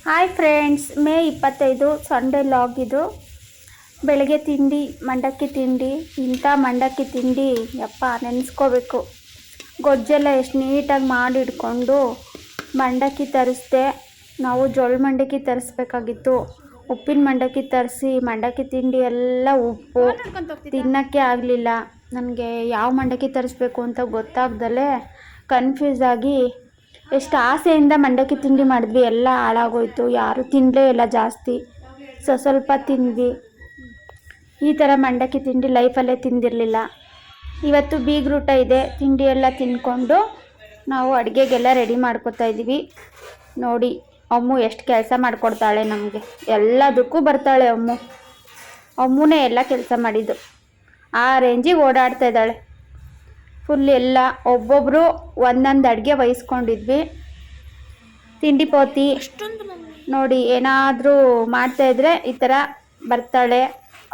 Hi friends, May 25 Sunday log ಇದು. ಬೆಳಗ್ಗೆ ತಿಂಡಿ ಮಂಡಕ್ಕಿ ತಿಂಡಿ. ಇಂಥ ಮಂಡಕ್ಕಿ ತಿಂಡಿ ಯಪ್ಪ ನೆನೆಸ್ಕೋಬೇಕು. ಗೊಜ್ಜೆಲ್ಲ ಎಷ್ಟು ನೀಟಾಗಿ ಮಾಡಿಟ್ಕೊಂಡು ಮಂಡಕ್ಕಿ ತರಿಸ್ದೆ. ನಾವು ಜೋಳ ಮಂಡಕ್ಕಿ ತರಿಸ್ಬೇಕಾಗಿತ್ತು. ಉಪ್ಪಿನ ಮಂಡಕ್ಕಿ ತರಿಸಿ ಮಂಡಕ್ಕಿ ತಿಂಡಿ ಎಲ್ಲ ಉಪ್ಪು ತಿನ್ನೋಕ್ಕೆ ಆಗಲಿಲ್ಲ. ನನಗೆ ಯಾವ ಮಂಡಕ್ಕಿ ತರಿಸ್ಬೇಕು ಅಂತ ಗೊತ್ತಾಗ್ದಲೇ ಕನ್ಫ್ಯೂಸ್ ಆಗಿ ಎಷ್ಟು ಆಸೆಯಿಂದ ಮಂಡಕ್ಕಿ ತಿಂಡಿ ಮಾಡಿದ್ವಿ, ಎಲ್ಲ ಹಾಳಾಗೋಯ್ತು. ಯಾರು ತಿನ್ನಲೇ ಇಲ್ಲ ಜಾಸ್ತಿ, ಸ್ವಲ್ಪ ತಿಂದ್ವಿ. ಈ ಥರ ಮಂಡಕ್ಕಿ ತಿಂಡಿ ಲೈಫಲ್ಲೇ ತಿಂದಿರಲಿಲ್ಲ. ಇವತ್ತು ಬೀಗ್ರೂಟ ಇದೆ. ತಿಂಡಿ ಎಲ್ಲ ತಿಂದ್ಕೊಂಡು ನಾವು ಅಡುಗೆಗೆಲ್ಲ ರೆಡಿ ಮಾಡ್ಕೊತಾ ಇದ್ದೀವಿ. ನೋಡಿ ಅಮ್ಮು ಎಷ್ಟು ಕೆಲಸ ಮಾಡಿಕೊಡ್ತಾಳೆ ನಮಗೆ. ಎಲ್ಲದಕ್ಕೂ ಬರ್ತಾಳೆ ಅಮ್ಮನೇ ಎಲ್ಲ ಕೆಲಸ ಮಾಡಿದ್ದು. ಆ ರೇಂಜಿಗೆ ಓಡಾಡ್ತಾ ಇದ್ದಾಳೆ. ಫುಲ್ ಎಲ್ಲ ಒಬ್ಬೊಬ್ಬರು ಒಂದೊಂದು ಅಡುಗೆ ವಹಿಸ್ಕೊಂಡಿದ್ವಿ. ತಿಂಡಿ ಪೋತಿ ನೋಡಿ ಏನಾದರೂ ಮಾಡ್ತಾಯಿದ್ರೆ ಈ ಥರ ಬರ್ತಾಳೆ.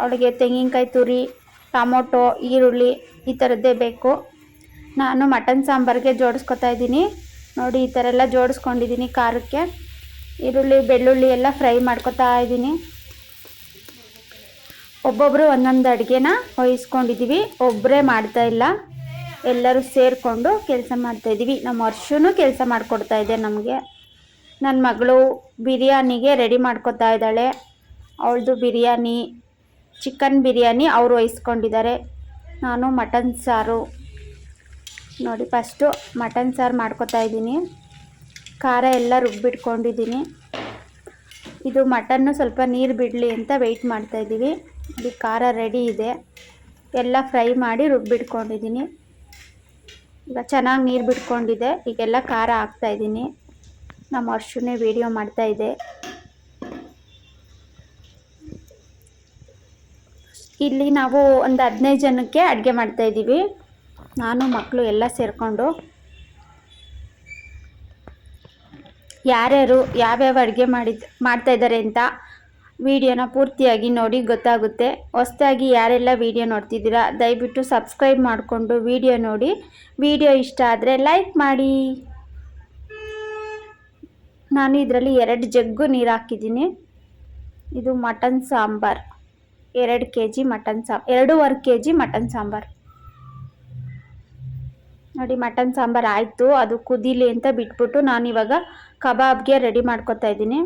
ಅವಳಿಗೆ ತೆಂಗಿನಕಾಯಿ ತುರಿ, ಟೊಮೊಟೊ, ಈರುಳ್ಳಿ ಈ ಥರದ್ದೇ ಬೇಕು. ನಾನು ಮಟನ್ ಸಾಂಬಾರಿಗೆ ಜೋಡಿಸ್ಕೊತಾ ಇದ್ದೀನಿ. ನೋಡಿ ಈ ಥರ ಎಲ್ಲ ಜೋಡಿಸ್ಕೊಂಡಿದ್ದೀನಿ. ಖಾರಕ್ಕೆ ಈರುಳ್ಳಿ ಬೆಳ್ಳುಳ್ಳಿ ಎಲ್ಲ ಫ್ರೈ ಮಾಡ್ಕೊತಾ ಇದ್ದೀನಿ. ಒಬ್ಬೊಬ್ಬರು ಒಂದೊಂದು ಅಡುಗೆನ ವಹಿಸ್ಕೊಂಡಿದ್ದೀವಿ. ಒಬ್ಬರೇ ಮಾಡ್ತಾಯಿಲ್ಲ, ಎಲ್ಲರೂ ಸೇರಿಕೊಂಡು ಕೆಲಸ ಮಾಡ್ತಾಯಿದ್ದೀವಿ. ನಮ್ಮ ವರ್ಷನೂ ಕೆಲಸ ಮಾಡಿಕೊಡ್ತಾ ಇದೆ ನಮಗೆ. ನನ್ನ ಮಗಳು ಬಿರಿಯಾನಿಗೆ ರೆಡಿ ಮಾಡ್ಕೊತಾ ಇದ್ದಾಳೆ. ಅವಳದು ಬಿರಿಯಾನಿ, ಚಿಕನ್ ಬಿರಿಯಾನಿ ಅವರು ವಹಿಸ್ಕೊಂಡಿದ್ದಾರೆ. ನಾನು ಮಟನ್ ಸಾರು. ನೋಡಿ ಫಸ್ಟು ಮಟನ್ ಸಾರು ಮಾಡ್ಕೊತಾ ಇದ್ದೀನಿ. ಖಾರ ಎಲ್ಲ ರುಬ್ಬಿಟ್ಕೊಂಡಿದ್ದೀನಿ. ಇದು ಮಟನ್ನು ಸ್ವಲ್ಪ ನೀರು ಬಿಡಲಿ ಅಂತ ವೆಯ್ಟ್ ಮಾಡ್ತಾಯಿದ್ದೀವಿ. ಇದು ಖಾರ ರೆಡಿ ಇದೆ. ಎಲ್ಲ ಫ್ರೈ ಮಾಡಿ ರುಬ್ಬಿಟ್ಕೊಂಡಿದ್ದೀನಿ. ಈಗ ಚೆನ್ನಾಗಿ ನೀರು ಬಿಟ್ಕೊಂಡಿದೆ. ಈಗೆಲ್ಲ ಖಾರ ಹಾಕ್ತಾಯಿದ್ದೀನಿ. ನಮ್ಮ ವರ್ಷನೇ ವೀಡಿಯೋ ಮಾಡ್ತಾಯಿದ್ದೆ. ಇಲ್ಲಿ ನಾವು ಒಂದು 15 ಜನಕ್ಕೆ ಅಡುಗೆ ಮಾಡ್ತಾಯಿದ್ದೀವಿ. ನಾನು ಮಕ್ಕಳು ಎಲ್ಲ ಸೇರಿಕೊಂಡು. ಯಾರ್ಯಾರು ಯಾವ್ಯಾವ ಅಡುಗೆ ಮಾಡ್ತಾಯಿದ್ದಾರೆ ಅಂತ ವಿಡಿಯೋನ ಪೂರ್ತಿಯಾಗಿ ನೋಡಿ ಗೊತ್ತಾಗುತ್ತೆ. ಹೊಸದಾಗಿ ಯಾರೆಲ್ಲ ವಿಡಿಯೋ ನೋಡ್ತಿದ್ದೀರಾ ದಯವಿಟ್ಟು ಸಬ್ಸ್ಕ್ರೈಬ್ ಮಾಡಿಕೊಂಡು ವಿಡಿಯೋ ನೋಡಿ. ವಿಡಿಯೋ ಇಷ್ಟ ಆದರೆ ಲೈಕ್ ಮಾಡಿ. ನಾನು ಇದರಲ್ಲಿ 2 ಜಗ್ಗು ನೀರು ಹಾಕಿದ್ದೀನಿ. ಇದು mutton sambar, 2 kg mutton 2.5 kg mutton sambar. ನೋಡಿ ಮಟನ್ ಸಾಂಬಾರ್ ಆಯಿತು. ಅದು ಕುದೀಲಿ ಅಂತ ಬಿಟ್ಬಿಟ್ಟು ನಾನಿವಾಗ ಕಬಾಬ್ಗೆ ರೆಡಿ ಮಾಡ್ಕೊತಾ ಇದ್ದೀನಿ.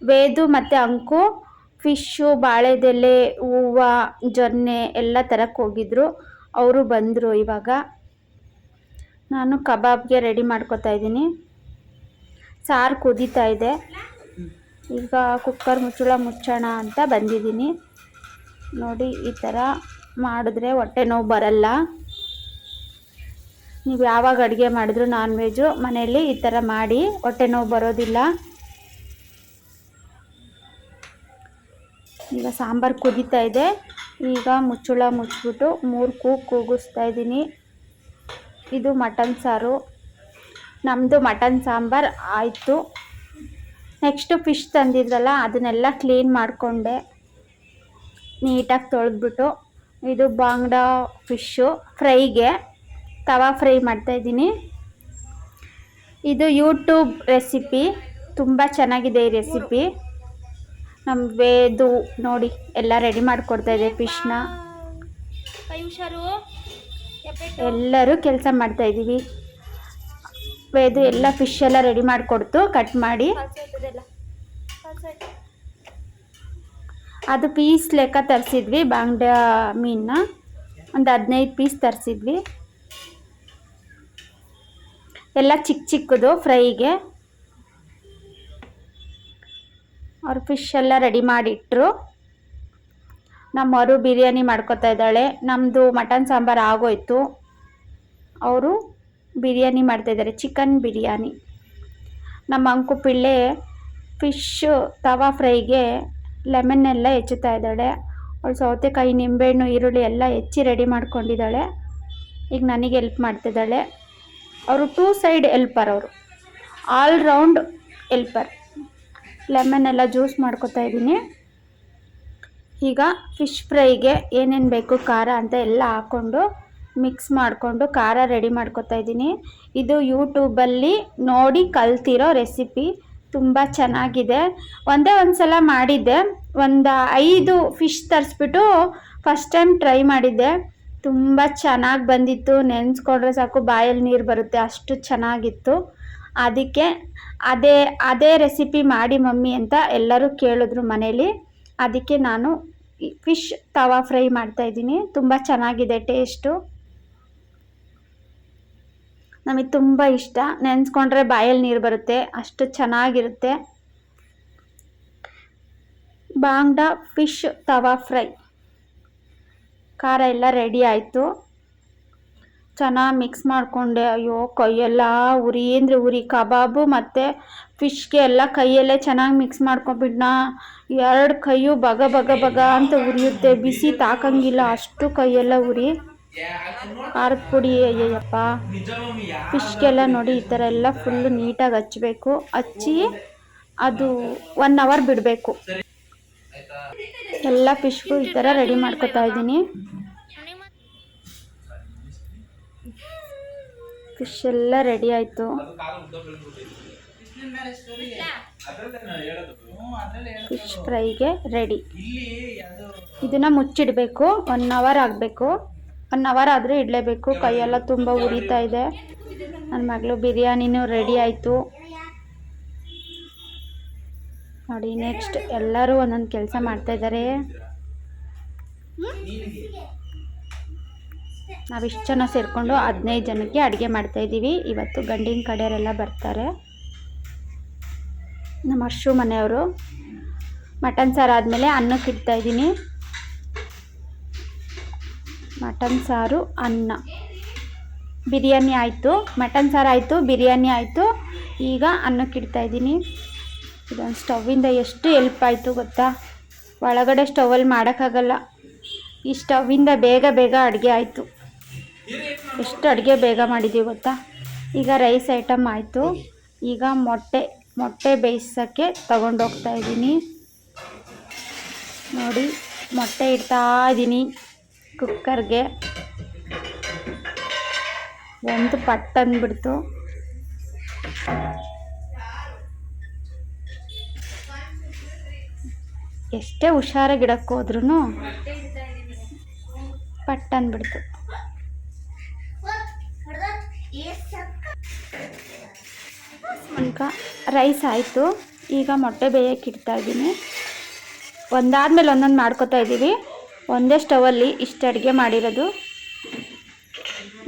ವೇದು ಮತ್ತು ಅಂಕು ಫಿಶ್ಶು, ಬಾಳೆದೆಲೆ, ಹೂವು, ಜೊನ್ನೆ ಎಲ್ಲ ತರಕ್ಕೆ ಹೋಗಿದ್ರು. ಅವರು ಬಂದರು. ಇವಾಗ ನಾನು ಕಬಾಬ್ಗೆ ರೆಡಿ ಮಾಡ್ಕೊತಾ ಇದ್ದೀನಿ. ಸಾರು ಕುದೀತಾ ಇದೆ. ಈಗ ಕುಕ್ಕರ್ ಮುಚ್ಚೋಣ ಅಂತ ಬಂದಿದ್ದೀನಿ. ನೋಡಿ ಈ ಥರ ಮಾಡಿದ್ರೆ ಹೊಟ್ಟೆ ನೋವು ಬರಲ್ಲ. ನೀವು ಯಾವಾಗ ಅಡುಗೆ ಮಾಡಿದ್ರು ನಾನ್ ವೆಜ್ಜು ಮನೆಯಲ್ಲಿ ಈ ಥರ ಮಾಡಿ, ಹೊಟ್ಟೆ ನೋವು ಬರೋದಿಲ್ಲ. ಈಗ ಸಾಂಬಾರು ಕುದೀತಾ ಇದೆ. ಈಗ ಮುಚ್ಚಿಬಿಟ್ಟು 3 ಕೂಗಿಸ್ತಾ ಇದ್ದೀನಿ. ಇದು ಮಟನ್ ಸಾರು. ನಮ್ಮದು ಮಟನ್ ಸಾಂಬಾರು ಆಯಿತು. ನೆಕ್ಸ್ಟು ಫಿಶ್ ತಂದಿದ್ರಲ್ಲ ಅದನ್ನೆಲ್ಲ ಕ್ಲೀನ್ ಮಾಡಿಕೊಂಡೆ ನೀಟಾಗಿ ತೊಳೆದ್ಬಿಟ್ಟು. ಇದು ಬಾಂಗ್ಡಾ ಫಿಶ್ಶು ಫ್ರೈಗೆ ತವಾ ಫ್ರೈ ಮಾಡ್ತಾಯಿದ್ದೀನಿ. ಇದು ಯೂಟ್ಯೂಬ್ ರೆಸಿಪಿ, ತುಂಬ ಚೆನ್ನಾಗಿದೆ ಈ ರೆಸಿಪಿ. ನಮ್ಮ ವೇದು ನೋಡಿ ಎಲ್ಲ ರೆಡಿ ಮಾಡಿಕೊಡ್ತಾಯಿದೆ. ಫಿಶ್ನ ಎಲ್ಲರೂ ಕೆಲಸ ಮಾಡ್ತಾಯಿದ್ದೀವಿ. ವೇದು ಎಲ್ಲ ಫಿಶ್ ಎಲ್ಲ ರೆಡಿ ಮಾಡಿಕೊಡ್ತು ಕಟ್ ಮಾಡಿ. ಅದು ಪೀಸ್ ಲೆಕ್ಕ ತರಿಸಿದ್ವಿ. ಬಾಂಗ್ಡಾ ಮೀನನ್ನ ಒಂದು 15 ಪೀಸ್ ತರಿಸಿದ್ವಿ. ಎಲ್ಲ ಚಿಕ್ಕದು ಫ್ರೈಗೆ. ಅವ್ರು ಫಿಶ್ ಎಲ್ಲ ರೆಡಿ ಮಾಡಿಟ್ರು. ನಮ್ಮವರು ಬಿರಿಯಾನಿ ಮಾಡ್ಕೊತಾ ಇದ್ದಾಳೆ. ನಮ್ಮದು ಮಟನ್ ಸಾಂಬಾರು ಆಗೋಯ್ತು. ಅವರು ಬಿರಿಯಾನಿ ಮಾಡ್ತಾಯಿದ್ದಾರೆ, ಚಿಕನ್ ಬಿರಿಯಾನಿ. ನಮ್ಮ ಅಂಕು ಪಿಳ್ಳೆ ಫಿಶ್ಶು ತವಾ ಫ್ರೈಗೆ ಲೆಮನ್ ಎಲ್ಲ ಹೆಚ್ಚುತ್ತಾ ಇದ್ದಾಳೆ. ಅವಳು ಸೌತೆಕಾಯಿ, ನಿಂಬೆಹಣ್ಣು, ಈರುಳ್ಳಿ ಎಲ್ಲ ಹೆಚ್ಚಿ ರೆಡಿ ಮಾಡ್ಕೊಂಡಿದ್ದಾಳೆ. ಈಗ ನನಗೆ ಹೆಲ್ಪ್ ಮಾಡ್ತಿದ್ದಾಳೆ. ಅವರು 2 ಸೈಡ್ ಹೆಲ್ಪರ್, ಅವರು ಆಲ್ ರೌಂಡ್ ಹೆಲ್ಪರ್. ಲೆಮನ್ ಎಲ್ಲ ಜ್ಯೂಸ್ ಮಾಡ್ಕೊತಾ ಇದ್ದೀನಿ. ಈಗ ಫಿಶ್ ಫ್ರೈಗೆ ಏನೇನು ಬೇಕು ಖಾರ ಅಂತ ಎಲ್ಲ ಹಾಕ್ಕೊಂಡು ಮಿಕ್ಸ್ ಮಾಡಿಕೊಂಡು ಖಾರ ರೆಡಿ ಮಾಡ್ಕೊತಾ ಇದ್ದೀನಿ. ಇದು ಯೂಟ್ಯೂಬಲ್ಲಿ ನೋಡಿ ಕಲ್ತಿರೋ ರೆಸಿಪಿ. ತುಂಬ ಚೆನ್ನಾಗಿದೆ. ಒಂದೇ ಒಂದು ಸಲ ಮಾಡಿದ್ದೆ, ಒಂದು 5 ಫಿಶ್ ತರಿಸ್ಬಿಟ್ಟು ಫಸ್ಟ್ ಟೈಮ್ ಟ್ರೈ ಮಾಡಿದ್ದೆ. ತುಂಬ ಚೆನ್ನಾಗಿ ಬಂದಿತ್ತು, ನೆನೆಸ್ಕೊಂಡ್ರೆ ಸಾಕು ಬಾಯಲ್ಲಿ ನೀರು ಬರುತ್ತೆ, ಅಷ್ಟು ಚೆನ್ನಾಗಿತ್ತು. ಅದಕ್ಕೆ ಅದೇ ರೆಸಿಪಿ ಮಾಡಿ ಮಮ್ಮಿ ಅಂತ ಎಲ್ಲರೂ ಕೇಳಿದ್ರು ಮನೇಲಿ. ಅದಕ್ಕೆ ನಾನು ಫಿಶ್ ತವಾ ಫ್ರೈ ಮಾಡ್ತಾಯಿದ್ದೀನಿ. ತುಂಬ ಚೆನ್ನಾಗಿದೆ ಟೇಸ್ಟು, ನಮಗೆ ತುಂಬ ಇಷ್ಟ. ನೆನೆಸ್ಕೊಂಡ್ರೆ ಬಾಯಲ್ಲಿ ನೀರು ಬರುತ್ತೆ, ಅಷ್ಟು ಚೆನ್ನಾಗಿರುತ್ತೆ. ಬಾಂಗ್ಡಾ ಫಿಶ್ ತವಾ ಫ್ರೈ ಖಾರ ಎಲ್ಲ ರೆಡಿ ಆಯಿತು. ಚೆನ್ನಾಗಿ ಮಿಕ್ಸ್ ಮಾಡಿಕೊಂಡೆ. ಅಯ್ಯೋ ಕೈಯೆಲ್ಲ ಉರಿ ಅಂದರೆ ಉರಿ. ಕಬಾಬು ಮತ್ತು ಫಿಶ್ಗೆ ಎಲ್ಲ ಕೈಯಲ್ಲೇ ಚೆನ್ನಾಗಿ ಮಿಕ್ಸ್ ಮಾಡ್ಕೊಂಬಿಟ್ನಾ. 2 ಕೈಯು ಬಗ ಬಗ ಬಗ ಅಂತ ಉರಿಯುತ್ತೆ, ಬಿಸಿ ತಾಕಂಗಿಲ್ಲ, ಅಷ್ಟು ಕೈಯೆಲ್ಲ ಉರಿ. ಖಾರದ ಪುಡಿ ಅಯ್ಯಪ್ಪ. ಫಿಶ್ಗೆಲ್ಲ ನೋಡಿ ಈ ಥರ ಎಲ್ಲ ಫುಲ್ಲು ನೀಟಾಗಿ ಹಚ್ಚಬೇಕು. ಹಚ್ಚಿ ಅದು 1 ಅವರ್ ಬಿಡಬೇಕು. ಎಲ್ಲ ಫಿಶ್ಗೂ ಈ ಥರ ರೆಡಿ ಮಾಡ್ಕೊತಾ ಇದ್ದೀನಿ. ಫಿಶ್ ಎಲ್ಲ ರೆಡಿ ಆಯಿತು. ಫಿಶ್ ಫ್ರೈಗೆ ರೆಡಿ. ಇದನ್ನು ಮುಚ್ಚಿಡಬೇಕು, 1 ಅವರ್ ಆಗಬೇಕು. 1 ಅವರ್ ಆದರೆ ಇಡಲೇಬೇಕು. ಕೈಯೆಲ್ಲ ತುಂಬ ಉರಿತಾ ಇದೆ. ನನ್ನ ಮಗಳು ಬಿರಿಯಾನಿನೂ ರೆಡಿ ಆಯಿತು ನೋಡಿ. ನೆಕ್ಸ್ಟ್ ಎಲ್ಲರೂ ಒಂದೊಂದು ಕೆಲಸ ಮಾಡ್ತಾಯಿದ್ದಾರೆ. ನಾವಿಷ್ಟು ಜನ ಸೇರಿಕೊಂಡು 15 ಜನಕ್ಕೆ ಅಡುಗೆ ಮಾಡ್ತಾಯಿದ್ದೀವಿ. ಇವತ್ತು ಗಂಡಿನ ಕಡೆಯವರೆಲ್ಲ ಬರ್ತಾರೆ. ನಮ್ಮ ಅಶ್ರು ಮನೆಯವರು. ಮಟನ್ ಸಾರು ಆದಮೇಲೆ ಅನ್ನಕ್ಕೆ ಇಡ್ತಾಯಿದ್ದೀನಿ. ಮಟನ್ ಸಾರು, ಅನ್ನ, ಬಿರಿಯಾನಿ ಆಯಿತು. ಮಟನ್ ಸಾರು ಆಯಿತು, ಬಿರಿಯಾನಿ ಆಯಿತು. ಈಗ ಅನ್ನಕ್ಕೆ ಇಡ್ತಾಯಿದ್ದೀನಿ. ಇದೊಂದು ಸ್ಟವ್ವಿಂದ ಎಷ್ಟು ಹೆಲ್ಪ್ ಆಯಿತು ಗೊತ್ತಾ. ಒಳಗಡೆ ಸ್ಟವಲ್ಲಿ ಮಾಡೋಕ್ಕಾಗಲ್ಲ, ಈ ಸ್ಟವ್ವಿಂದ ಬೇಗ ಬೇಗ ಅಡುಗೆ ಆಯಿತು. ಎಷ್ಟು ಅಡುಗೆ ಬೇಗ ಮಾಡಿದ್ದೀವಿ ಗೊತ್ತಾ. ಈಗ ರೈಸ್ ಐಟಮ್ ಆಯಿತು. ಈಗ ಮೊಟ್ಟೆ ಬೇಯಿಸೋಕ್ಕೆ ತಗೊಂಡೋಗ್ತಾ ಇದ್ದೀನಿ ನೋಡಿ. ಮೊಟ್ಟೆ ಇಡ್ತಾ ಇದ್ದೀನಿ ಕುಕ್ಕರ್ಗೆ. ಒಂದು ಪಟ್ ಅಂದ್ಬಿಡ್ತು. ಎಷ್ಟೇ ಹುಷಾರಾಗಿ ಇಡಕ್ಕೆ ಹೋದ್ರೂ ಪಟ್ ಅಂದ್ಬಿಡ್ತು. ಈಗ ರೈಸ್ ಆಯಿತು. ಈಗ ಮೊಟ್ಟೆ ಬೇಯಕ್ಕೆ ಇಡ್ತಾ ಇದ್ದೀನಿ. ಒಂದಾದ್ಮೇಲೆ ಒಂದೊಂದು ಮಾಡ್ಕೊತಾ ಇದ್ದೀವಿ. ಒಂದೇ ಸ್ಟವಲ್ಲಿ ಇಷ್ಟು ಅಡುಗೆ ಮಾಡಿರೋದು.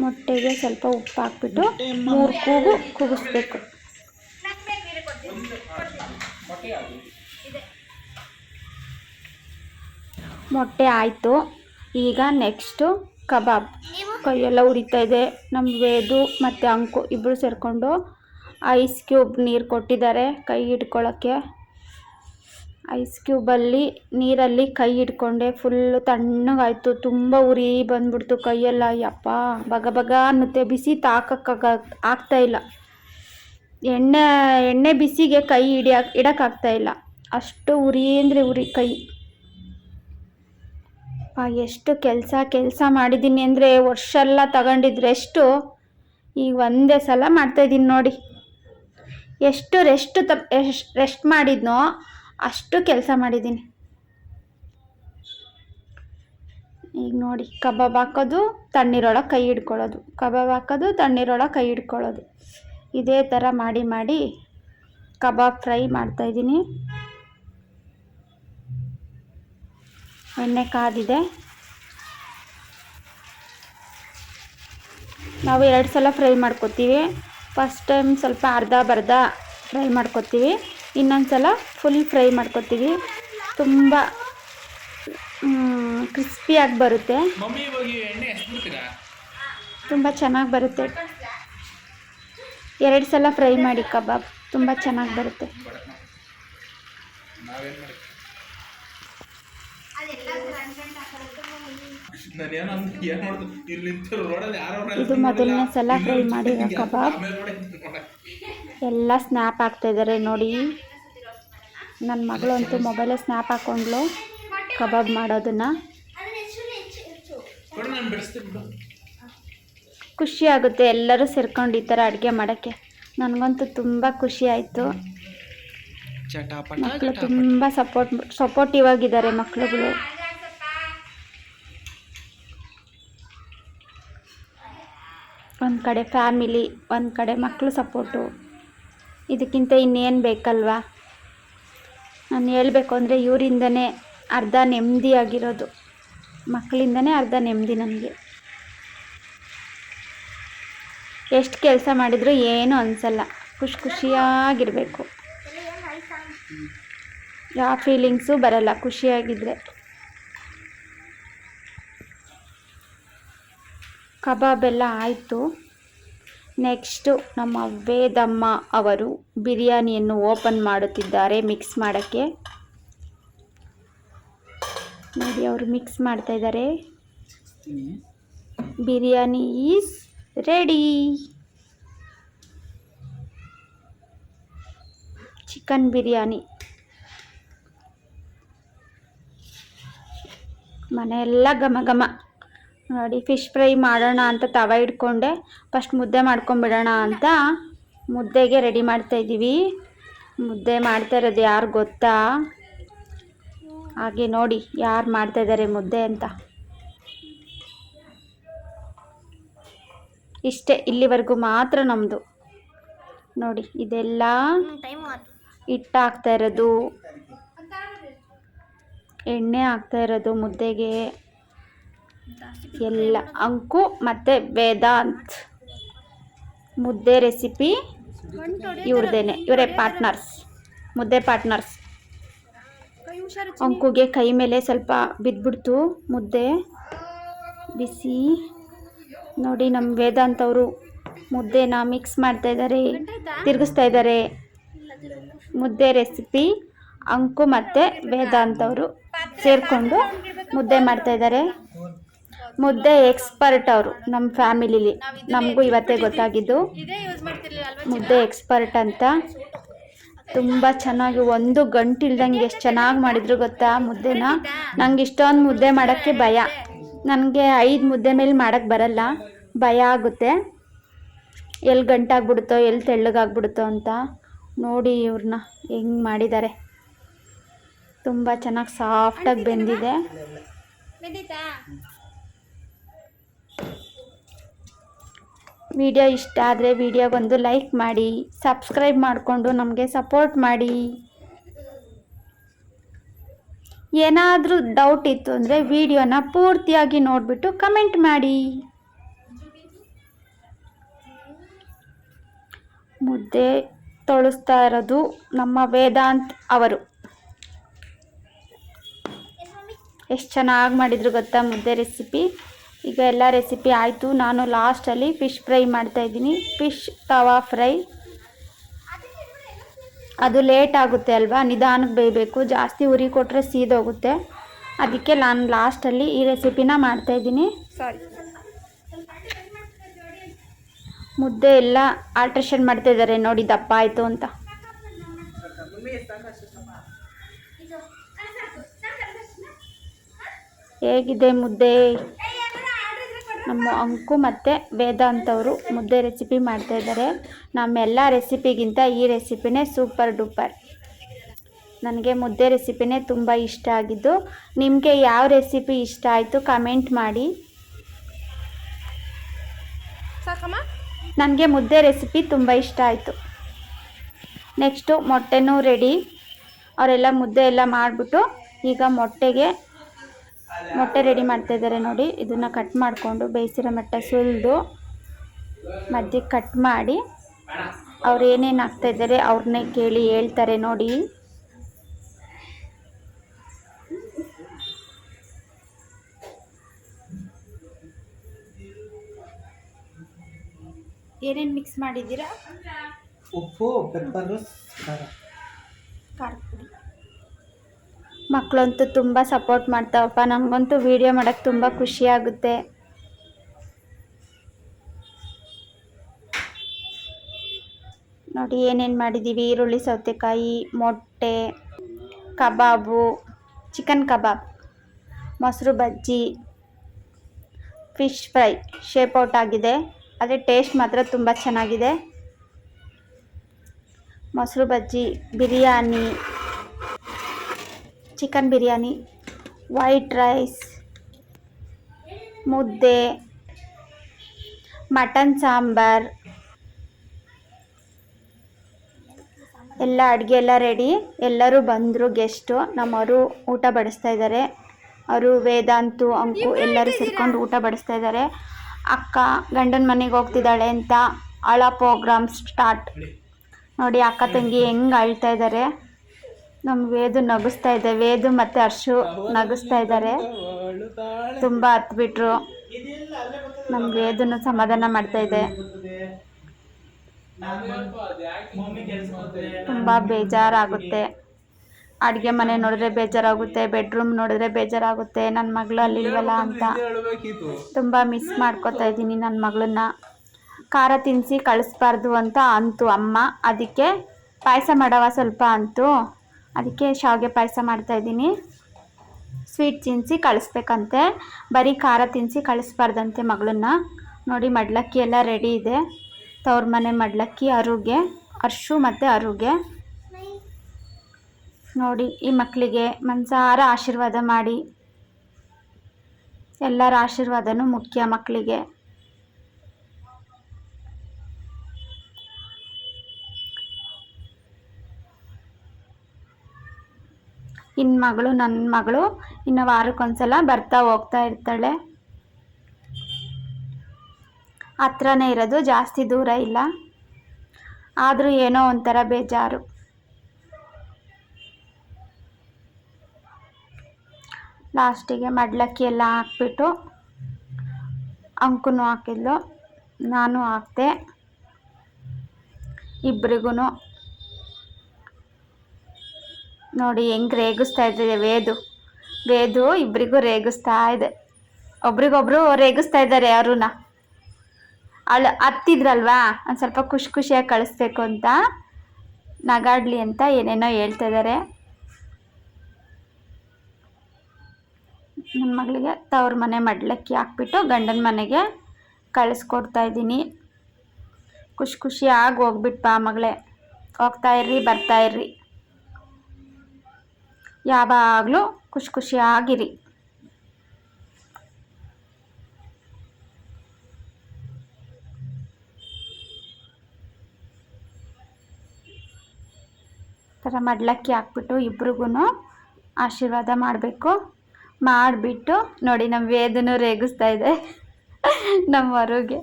ಮೊಟ್ಟೆಗೆ ಸ್ವಲ್ಪ ಉಪ್ಪು ಹಾಕ್ಬಿಟ್ಟು 3 ಕೂಗು ಕೂಗಿಸ್ಬೇಕು. ಮೊಟ್ಟೆ ಆಯಿತು. ಈಗ ನೆಕ್ಸ್ಟು ಕಬಾಬ್. ಕೈಯೆಲ್ಲ ಉರಿತಾ ಇದೆ. ನಮ್ಮ ವೇದು ಮತ್ತು ಅಂಕು ಇಬ್ಬರು ಸೇರಿಕೊಂಡು ಐಸ್ ಕ್ಯೂಬ್ ನೀರು ಕೊಟ್ಟಿದ್ದಾರೆ ಕೈ ಇಟ್ಕೊಳ್ಳೋಕ್ಕೆ. ಐಸ್ ಕ್ಯೂಬಲ್ಲಿ ನೀರಲ್ಲಿ ಕೈ ಇಟ್ಕೊಂಡೆ. ಫುಲ್ಲು ತಣ್ಣಗಾಯಿತು. ತುಂಬ ಉರಿ ಬಂದ್ಬಿಡ್ತು ಕೈಯೆಲ್ಲ. ಯಪ್ಪ ಬಗ ಬಗ ಅನ್ನುತ್ತೆ. ಬಿಸಿ ಆಗ್ತಾಯಿಲ್ಲ. ಎಣ್ಣೆ ಬಿಸಿಗೆ ಕೈ ಇಡೋಕ್ಕಾಗ್ತಾಯಿಲ್ಲ, ಅಷ್ಟು ಉರಿ ಅಂದರೆ ಉರಿ ಕೈ. ಎಷ್ಟು ಕೆಲಸ ಮಾಡಿದ್ದೀನಿ ಅಂದರೆ ವರ್ಷ ಎಲ್ಲ ತಗೊಂಡಿದ್ದು ರೆಸ್ಟು ಈಗ ಒಂದೇ ಸಲ ಮಾಡ್ತಾಯಿದ್ದೀನಿ ನೋಡಿ. ಎಷ್ಟು ರೆಸ್ಟ್ ಮಾಡಿದ್ನೋ ಅಷ್ಟು ಕೆಲಸ ಮಾಡಿದ್ದೀನಿ. ಈಗ ನೋಡಿ ಕಬಾಬ್ ಹಾಕೋದು, ತಣ್ಣೀರೊಳಗೆ ಕೈ ಹಿಡ್ಕೊಳ್ಳೋದು, ಕಬಾಬ್ ಹಾಕೋದು, ತಣ್ಣೀರೊಳಗೆ ಕೈ ಹಿಡ್ಕೊಳ್ಳೋದು. ಇದೇ ಥರ ಮಾಡಿ ಕಬಾಬ್ ಫ್ರೈ ಮಾಡ್ತಾಯಿದ್ದೀನಿ. ಎಣ್ಣೆ ಕಾದಿದೆ. ನಾವು 2 ಸಲ ಫ್ರೈ ಮಾಡ್ಕೊತೀವಿ. ಫಸ್ಟ್ ಟೈಮ್ ಸ್ವಲ್ಪ ಅರ್ಧ ಫ್ರೈ ಮಾಡ್ಕೊತೀವಿ, ಇನ್ನೊಂದು ಸಲ ಫುಲ್ ಫ್ರೈ ಮಾಡ್ಕೊತೀವಿ. ತುಂಬ ಕ್ರಿಸ್ಪಿಯಾಗಿ ಬರುತ್ತೆ, ತುಂಬ ಚೆನ್ನಾಗಿ ಬರುತ್ತೆ. 2 ಸಲ ಫ್ರೈ ಮಾಡಿ ಕಬಾಬ್ ತುಂಬ ಚೆನ್ನಾಗಿ ಬರುತ್ತೆ. ಇದು ಮೊದಲನೇ ಸಲ ಫ್ರೈ ಮಾಡಿರೋ ಕಬಾಬ್. ಎಲ್ಲ ಸ್ನ್ಯಾಪ್ ಹಾಕ್ತಾಯಿದ್ದಾರೆ ನೋಡಿ. ನನ್ನ ಮಗಳು ಅಂತೂ ಮೊಬೈಲೇ ಸ್ನ್ಯಾಪ್ ಹಾಕ್ಕೊಂಡ್ಲು ಕಬಾಬ್ ಮಾಡೋದನ್ನು. ಖುಷಿ ಆಗುತ್ತೆ ಎಲ್ಲರೂ ಸೇರ್ಕೊಂಡು ಈ ಥರ ಅಡುಗೆ ಮಾಡೋಕ್ಕೆ. ನನಗಂತೂ ತುಂಬ ಖುಷಿ ಆಯಿತು. ಮಕ್ಕಳು ತುಂಬ ಸಪೋರ್ಟಿವ್ ಆಗಿದ್ದಾರೆ ಮಕ್ಕಳುಗಳು. ಒಂದು ಕಡೆ ಫ್ಯಾಮಿಲಿ, ಒಂದು ಕಡೆ ಮಕ್ಕಳು ಸಪೋರ್ಟು. ಇದಕ್ಕಿಂತ ಇನ್ನೇನು ಬೇಕಲ್ವಾ? ನಾನು ಹೇಳಬೇಕು ಅಂದರೆ ಇವರಿಂದನೇ ಅರ್ಧ ನೆಮ್ಮದಿಯಾಗಿರೋದು, ಮಕ್ಕಳಿಂದನೇ ಅರ್ಧ ನೆಮ್ಮದಿ ನನಗೆ. ಎಷ್ಟು ಕೆಲಸ ಮಾಡಿದರೂ ಏನೂ ಅನಿಸಲ್ಲ, ಖುಷಿಯಾಗಿರಬೇಕು, ಯಾವ ಫೀಲಿಂಗ್ಸು ಬರಲ್ಲ ಖುಷಿಯಾಗಿದ್ದರೆ. ಕಬಾಬ್ ಎಲ್ಲ ಆಯಿತು. ನೆಕ್ಸ್ಟು ನಮ್ಮ ವೇದಮ್ಮ ಅವರು ಬಿರಿಯಾನಿಯನ್ನು ಓಪನ್ ಮಾಡುತ್ತಿದ್ದಾರೆ ಮಿಕ್ಸ್ ಮಾಡೋಕ್ಕೆ. ನೋಡಿ ಅವರು ಮಿಕ್ಸ್ ಮಾಡ್ತಾಯಿದ್ದಾರೆ. Biryani is ready. Chicken biryani. ಮನೆಯೆಲ್ಲ ಘಮ ಘಮ. ನೋಡಿ ಫಿಶ್ ಫ್ರೈ ಮಾಡೋಣ ಅಂತ ತವ ಇಟ್ಕೊಂಡೆ. ಫಸ್ಟ್ ಮುದ್ದೆ ಮಾಡ್ಕೊಂಬಿಡೋಣ ಅಂತ ಮುದ್ದೆಗೆ ರೆಡಿ ಮಾಡ್ತಾಯಿದ್ದೀವಿ. ಮುದ್ದೆ ಮಾಡ್ತಾ ಇರೋದು ಯಾರು ಗೊತ್ತಾ? ಹಾಗೆ ನೋಡಿ ಯಾರು ಮಾಡ್ತಾಯಿದ್ದಾರೆ ಮುದ್ದೆ ಅಂತ. ಇಷ್ಟೇ, ಇಲ್ಲಿವರೆಗೂ ಮಾತ್ರ ನಮ್ಮದು. ನೋಡಿ ಇದೆಲ್ಲ ಹಿಟ್ಟು ಹಾಕ್ತಾ ಇರೋದು, ಎಣ್ಣೆ ಹಾಕ್ತಾ ಇರೋದು ಮುದ್ದೆಗೆ ಎಲ್ಲ. ಅಂಕು ಮತ್ತು ವೇದಾಂತ್ ಮುದ್ದೆ ರೆಸಿಪಿ ಇವ್ರದ್ದೇನೆ, ಇವರೇ ಪಾರ್ಟ್ನರ್ಸ್, ಮುದ್ದೆ ಪಾರ್ಟ್ನರ್ಸ್. ಅಂಕುಗೆ ಕೈ ಮೇಲೆ ಸ್ವಲ್ಪ ಬಿದ್ದುಬಿಡ್ತು ಮುದ್ದೆ ಬಿಸಿ. ನೋಡಿ ನಮ್ಮ ವೇದಾಂತ್ ಅವರು ಮುದ್ದೆನ ಮಿಕ್ಸ್ ಮಾಡ್ತಾ ಇದ್ದಾರೆ, ತಿರುಗಿಸ್ತಾ ಇದ್ದಾರೆ. ಮುದ್ದೆ ರೆಸಿಪಿ ಅಂಕು ಮತ್ತು ವೇದಾಂತ್ ಅವರು ಸೇರಿಕೊಂಡು ಮುದ್ದೆ ಮಾಡ್ತಾ ಇದ್ದಾರೆ. ಮುದ್ದೆ ಎಕ್ಸ್ಪರ್ಟ್ ಅವರು ನಮ್ಮ ಫ್ಯಾಮಿಲಿಲಿ. ನಮಗೂ ಇವತ್ತೇ ಗೊತ್ತಾಗಿದ್ದು ಮುದ್ದೆ ಎಕ್ಸ್ಪರ್ಟ್ ಅಂತ. ತುಂಬ ಚೆನ್ನಾಗಿ, ಒಂದು ಗಂಟು ಇಲ್ದಂಗೆ ಎಷ್ಟು ಚೆನ್ನಾಗಿ ಮಾಡಿದ್ರು ಗೊತ್ತಾ ಮುದ್ದೆನ. ನಂಗೆ ಇಷ್ಟೊಂದು ಮುದ್ದೆ ಮಾಡೋಕ್ಕೆ ಭಯ. ನನಗೆ 5 ಮುದ್ದೆ ಮೇಲೆ ಮಾಡೋಕ್ಕೆ ಬರಲ್ಲ, ಭಯ ಆಗುತ್ತೆ. ಎಲ್ಲಿ ಗಂಟಾಗ್ಬಿಡುತ್ತೋ, ಎಲ್ಲಿ ತೆಳ್ಳಗಾಗ್ಬಿಡುತ್ತೋ ಅಂತ. ನೋಡಿ ಇವ್ರನ್ನ ಹೆಂಗೆ ಮಾಡಿದ್ದಾರೆ. ತುಂಬ ಚೆನ್ನಾಗಿ ಸಾಫ್ಟಾಗಿ ಬೆಂದಿದೆ. ವಿಡಿಯೋ ಇಷ್ಟ ಆದರೆ ವಿಡಿಯೋಗೊಂದು ಲೈಕ್ ಮಾಡಿ, ಸಬ್ಸ್ಕ್ರೈಬ್ ಮಾಡಿಕೊಂಡು ನಮಗೆ ಸಪೋರ್ಟ್ ಮಾಡಿ. ಏನಾದರೂ ಡೌಟ್ ಇತ್ತು ಅಂದರೆ ವಿಡಿಯೋನ ಪೂರ್ತಿಯಾಗಿ ನೋಡಿಬಿಟ್ಟು ಕಮೆಂಟ್ ಮಾಡಿ. ಮುದ್ದೆ ತೊಳಸ್ತಾ ಇರೋದು ನಮ್ಮ ವೇದಾಂತ್ ಅವರು. ಎಷ್ಟು ಚೆನ್ನಾಗಿ ಮಾಡಿದ್ರು ಗೊತ್ತಾ ಮುದ್ದೆ ರೆಸಿಪಿ. ಈಗ ಎಲ್ಲ ರೆಸಿಪಿ ಆಯಿತು. ನಾನು ಲಾಸ್ಟಲ್ಲಿ ಫಿಶ್ ಫ್ರೈ ಮಾಡ್ತಾಯಿದ್ದೀನಿ. ಫಿಶ್ ತವಾ ಫ್ರೈ. ಅದು ಲೇಟ್ ಆಗುತ್ತೆ ಅಲ್ವಾ, ನಿಧಾನಕ್ಕೆ ಬೇಯಬೇಕು. ಜಾಸ್ತಿ ಉರಿ ಕೊಟ್ಟರೆ ಸೀದೋಗುತ್ತೆ. ಅದಕ್ಕೆ ನಾನು ಲಾಸ್ಟಲ್ಲಿ ಈ ರೆಸಿಪಿನ ಮಾಡ್ತಾಯಿದ್ದೀನಿ. ಮುದ್ದೆ ಎಲ್ಲ ಆಲ್ಟ್ರೇಷನ್ ಮಾಡ್ತಾಯಿದ್ದಾರೆ ನೋಡಿ, ದಪ್ಪ ಆಯಿತು ಅಂತ. ಹೇಗಿದೆ ಮುದ್ದೆ? ನಮ್ಮ ಅಂಕು ಮತ್ತು ವೇದಾಂತ್ ಅವರು ಮುದ್ದೆ ರೆಸಿಪಿ ಮಾಡ್ತಾಯಿದ್ದಾರೆ. ನಮ್ಮೆಲ್ಲ ರೆಸಿಪಿಗಿಂತ ಈ ರೆಸಿಪಿನೇ ಸೂಪರ್ ಡೂಪರ್. ನನಗೆ ಮುದ್ದೆ ರೆಸಿಪಿನೇ ತುಂಬ ಇಷ್ಟ ಆಗಿದ್ದು. ನಿಮಗೆ ಯಾವ ರೆಸಿಪಿ ಇಷ್ಟ ಆಯಿತು ಕಮೆಂಟ್ ಮಾಡಿ. ನನಗೆ ಮುದ್ದೆ ರೆಸಿಪಿ ತುಂಬ ಇಷ್ಟ ಆಯಿತು. ನೆಕ್ಸ್ಟು ಮೊಟ್ಟೆನೂ ರೆಡಿ. ಅವರೆಲ್ಲ ಮುದ್ದೆ ಎಲ್ಲ ಮಾಡಿಬಿಟ್ಟು ಈಗ ಮೊಟ್ಟೆ ರೆಡಿ ಮಾಡ್ತಾಯಿದ್ದಾರೆ ನೋಡಿ. ಇದನ್ನು ಕಟ್ ಮಾಡಿಕೊಂಡು ಬೇಯಿಸಿರೋ ಮೊಟ್ಟೆ ಸುಲಿದು ಮಧ್ಯೆ ಕಟ್ ಮಾಡಿ ಅವ್ರು ಏನೇನು ಹಾಕ್ತಾಯಿದ್ದಾರೆ ಅವ್ರನ್ನೇ ಕೇಳಿ ಹೇಳ್ತಾರೆ ನೋಡಿ. ಏನೇನು ಮಿಕ್ಸ್ ಮಾಡಿದ್ದೀರಾ? ಉಪ್ಪು, ಪೆಪ್ಪರು, ಖಾರ ಪುಡಿ. ಮಕ್ಕಳಂತೂ ತುಂಬ ಸಪೋರ್ಟ್ ಮಾಡ್ತಾವಪ್ಪ. ನಮಗಂತೂ ವಿಡಿಯೋ ಮಾಡೋಕ್ಕೆ ತುಂಬ ಖುಷಿಯಾಗುತ್ತೆ. ನೋಡಿ ಏನೇನು ಮಾಡಿದ್ದೀವಿ. ಈರುಳ್ಳಿ, ಸೌತೆಕಾಯಿ, ಮೊಟ್ಟೆ, ಕಬಾಬು, ಚಿಕನ್ ಕಬಾಬ್, ಮೊಸರು ಬಜ್ಜಿ, ಫಿಶ್ ಫ್ರೈ ಶೇಪ್ ಔಟ್ ಆಗಿದೆ. ಆದರೆ ಟೇಸ್ಟ್ ಮಾತ್ರ ತುಂಬ ಚೆನ್ನಾಗಿದೆ. ಮೊಸರು ಬಜ್ಜಿ, biryani, chicken biryani, white rice, ಮುದ್ದೆ, ಮಟನ್ ಸಾಂಬಾರ್ ಎಲ್ಲ ಅಡುಗೆ ಎಲ್ಲ ರೆಡಿ. ಎಲ್ಲರೂ ಬಂದರು ಗೆಸ್ಟು. ನಮ್ಮವರು ಊಟ ಬಡಿಸ್ತಾ ಇದ್ದಾರೆ. ಅವರು ವೇದಾಂತು, ಅಂಕು ಎಲ್ಲರೂ ಸೇರ್ಕೊಂಡು ಊಟ ಬಡಿಸ್ತಾ ಇದ್ದಾರೆ. ಅಕ್ಕ ಗಂಡನ ಮನೆಗೆ ಹೋಗ್ತಿದ್ದಾಳೆ ಅಂತ ಅಳ ಪ್ರೋಗ್ರಾಮ್ ಸ್ಟಾರ್ಟ್. ನೋಡಿ ಅಕ್ಕ ತಂಗಿ ಹೆಂಗೆ ಅಳ್ತಾ ಇದ್ದಾರೆ. ನಮ್ಮ ವೇದು ನಗಿಸ್ತಾ ಇದೆ. ವೇದು ಮತ್ತು ಹರ್ಷು ನಗಿಸ್ತಾ ಇದ್ದಾರೆ. ತುಂಬ ಹತ್ಬಿಟ್ರು. ನಮ್ಮ ವೇದನ್ನು ಸಮಾಧಾನ ಮಾಡ್ತಾ ಇದೆ. ತುಂಬ ಬೇಜಾರಾಗುತ್ತೆ. ಅಡುಗೆ ಮನೆ ನೋಡಿದ್ರೆ ಬೇಜಾರಾಗುತ್ತೆ, ಬೆಡ್ರೂಮ್ ನೋಡಿದ್ರೆ ಬೇಜಾರಾಗುತ್ತೆ. ನನ್ನ ಮಗಳು ಅಲ್ಲಿಲ್ವಲ್ಲ ಅಂತ ತುಂಬ ಮಿಸ್ ಮಾಡ್ಕೋತಾ ಇದ್ದೀನಿ ನನ್ನ ಮಗಳನ್ನ. ಖಾರ ತಿನ್ನಿಸಿ ಕಳಿಸ್ಬಾರ್ದು ಅಂತ ಅಂತು ಅಮ್ಮ. ಅದಕ್ಕೆ ಪಾಯಸ ಮಾಡವ ಸ್ವಲ್ಪ ಅಂತು. ಅದಕ್ಕೆ ಶಾವಿಗೆ ಪಾಯಸ ಮಾಡ್ತಾಯಿದ್ದೀನಿ. ಸ್ವೀಟ್ ತಿನ್ನಿಸಿ ಕಳಿಸ್ಬೇಕಂತೆ, ಬರೀ ಖಾರ ತಿನ್ನಿಸಿ ಕಳಿಸ್ಬಾರ್ದಂತೆ ಮಗಳನ್ನ. ನೋಡಿ ಮಡ್ಲಕ್ಕಿ ಎಲ್ಲ ರೆಡಿ ಇದೆ. ತವ್ರ ಮನೆ ಮಡ್ಲಕ್ಕಿ ಅರುಗೆ, ಹರ್ಷು ಮತ್ತು ಅರುಗೆ. ನೋಡಿ ಈ ಮಕ್ಕಳಿಗೆ ಮನಸಾರ ಆಶೀರ್ವಾದ ಮಾಡಿ. ಎಲ್ಲರ ಆಶೀರ್ವಾದನೂ ಮುಖ್ಯ ಮಕ್ಕಳಿಗೆ. ನನ್ನ ಮಗಳು ಇನ್ನು ವಾರಕ್ಕೊಂದ್ಸಲ ಬರ್ತಾ ಹೋಗ್ತಾ ಇರ್ತಾಳೆ. ಹತ್ರನೇ ಇರೋದು, ಜಾಸ್ತಿ ದೂರ ಇಲ್ಲ. ಆದರೂ ಏನೋ ಒಂಥರ ಬೇಜಾರು. ಲಾಸ್ಟಿಗೆ ಮಡ್ಲಕ್ಕಿ ಎಲ್ಲ ಹಾಕ್ಬಿಟ್ಟು ಅಂಕುನೂ ಹಾಕಿದ್ಲು, ನಾನು ಹಾಕ್ದೆ. ಇಬ್ರಿಗೂ ನೋಡಿ ಹೆಂಗೆ ರೇಗಿಸ್ತಾ ಇದ್ದೆ ವೇದು ಇಬ್ಬರಿಗೂ ರೇಗಿಸ್ತಾ ಇದೆ. ಒಬ್ರಿಗೊಬ್ರು ರೇಗಿಸ್ತಾ ಇದ್ದಾರೆ. ಅವ್ರನ್ನ ಹತ್ತಿದ್ರಲ್ವಾ, ಒಂದು ಸ್ವಲ್ಪ ಖುಷಿಯಾಗಿ ಕಳಿಸ್ಬೇಕು ಅಂತ, ನಗಾಡ್ಲಿ ಅಂತ ಏನೇನೋ ಹೇಳ್ತಾ ಇದ್ದಾರೆ. ನನ್ನ ಮಗಳಿಗೆ ತವ್ರ ಮನೆ ಮಡ್ಲಕ್ಕಿ ಹಾಕ್ಬಿಟ್ಟು ಗಂಡನ ಮನೆಗೆ ಕಳಿಸ್ಕೊಡ್ತಾ ಇದ್ದೀನಿ. ಖುಷಿಯಾಗಿ ಹೋಗ್ಬಿಟ್ಟು ಬಾ ಮಗಳೇ, ಹೋಗ್ತಾ ಇರ್ರಿ ಬರ್ತಾ ಇರ್ರಿ, ಯಾವಾಗಲೂ ಖುಷಿಯಾಗಿರಿ. ಥರ ಮಡ್ಲಕ್ಕಿ ಹಾಕ್ಬಿಟ್ಟು ಇಬ್ರಿಗೂ ಆಶೀರ್ವಾದ ಮಾಡಬೇಕು. ಮಾಡಿಬಿಟ್ಟು ನೋಡಿ ನಮ್ಮ ವೇದನೂ ರೇಗಿಸ್ತಾ ಇದೆ. ನಮ್ಮ ಹೊರಗೆ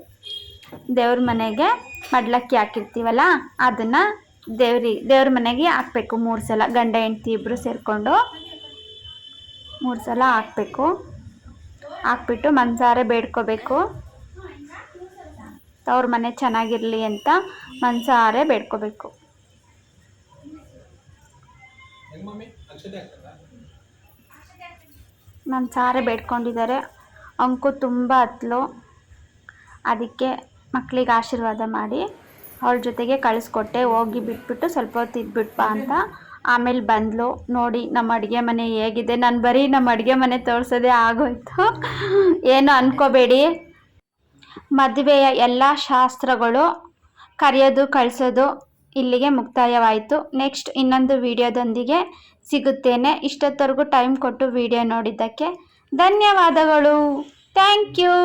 ದೇವ್ರ ಮನೆಗೆ ಮಡ್ಲಕ್ಕಿ ಹಾಕಿರ್ತೀವಲ್ಲ, ಅದನ್ನು ದೇವ್ರ ಮನೆಗೆ ಹಾಕಬೇಕು 3 ಸಲ. ಗಂಡ ಹೆಂಡ್ತಿ ಇಬ್ಬರು ಸೇರಿಕೊಂಡು 3 ಸಲ ಹಾಕಬೇಕು. ಹಾಕ್ಬಿಟ್ಟು ಮನಸಾರೆ ಬೇಡ್ಕೋಬೇಕು. ತವ್ರ ಮನೆ ಚೆನ್ನಾಗಿರಲಿ ಅಂತ ಮನಸಾರೆ ಬೇಡ್ಕೋಬೇಕು. ಮನಸಾರೆ ಬೇಡ್ಕೊಂಡಿದ್ದಾರೆ. ಅಂಕು ತುಂಬ ಹತ್ಲು. ಅದಕ್ಕೆ ಮಕ್ಕಳಿಗೆ ಆಶೀರ್ವಾದ ಮಾಡಿ ಅವಳ ಜೊತೆಗೆ ಕಳಿಸ್ಕೊಟ್ಟೆ. ಹೋಗಿ ಬಿಟ್ಬಿಟ್ಟು ಸ್ವಲ್ಪ ಹೊತ್ತು ಇದ್ಬಿಟ್ಬಾ ಅಂತ. ಆಮೇಲೆ ಬಂದ್ಲು. ನೋಡಿ ನಮ್ಮ ಅಡುಗೆ ಮನೆ ಹೇಗಿದೆ. ನಾನು ಬರೀ ನಮ್ಮ ಅಡುಗೆ ಮನೆ ತೋರಿಸೋದೇ ಆಗೋಯ್ತು, ಏನು ಅನ್ಕೋಬೇಡಿ. ಮದುವೆಯ ಎಲ್ಲ ಶಾಸ್ತ್ರಗಳು, ಕರೆಯೋದು ಕಳಿಸೋದು ಇಲ್ಲಿಗೆ ಮುಕ್ತಾಯವಾಯಿತು. ನೆಕ್ಸ್ಟ್ ಇನ್ನೊಂದು ವಿಡಿಯೋದೊಂದಿಗೆ ಸಿಗುತ್ತೇನೆ. ಇಷ್ಟೊತ್ತವರೆಗೂ ಟೈಮ್ ಕೊಟ್ಟು ವಿಡಿಯೋ ನೋಡಿದ್ದಕ್ಕೆ ಧನ್ಯವಾದಗಳು. Thank you.